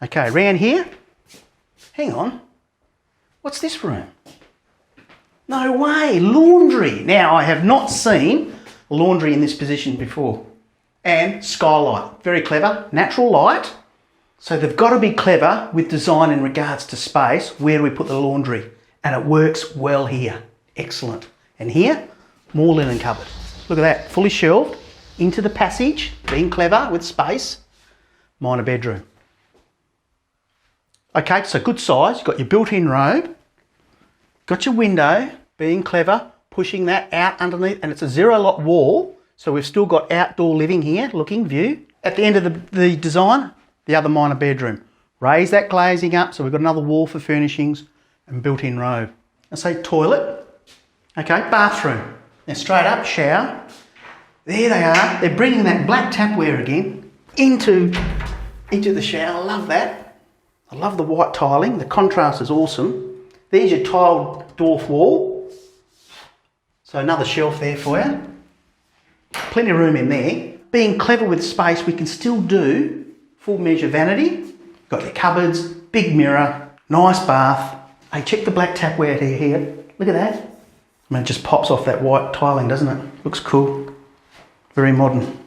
Okay, round here. Hang on. What's this room? No way, laundry. Now, I have not seen a laundry in this position before. And skylight, very clever, natural light. So they've got to be clever with design in regards to space. Where do we put the laundry? And it works well here. Excellent. And here, more linen cupboard. Look at that, fully shelved into the passage, being clever with space. Minor bedroom. Okay, so good size. You've got your built-in robe. Got your window, being clever, pushing that out underneath, and it's a zero lot wall, so we've still got outdoor living here, looking view. At the end of the design, the other minor bedroom. Raise that glazing up, so we've got another wall for furnishings and built-in robe. I say toilet. Okay, bathroom. Now straight up, shower. There they are. They're bringing that black tapware again into the shower. I love that. I love the white tiling. The contrast is awesome. There's your tiled dwarf wall. So another shelf there for you. Plenty of room in there. Being clever with space, we can still do full measure vanity. Got your cupboards, big mirror, nice bath. Hey, check the black tapware here. Look at that. I mean, it just pops off that white tiling, doesn't it? Looks cool. Very modern.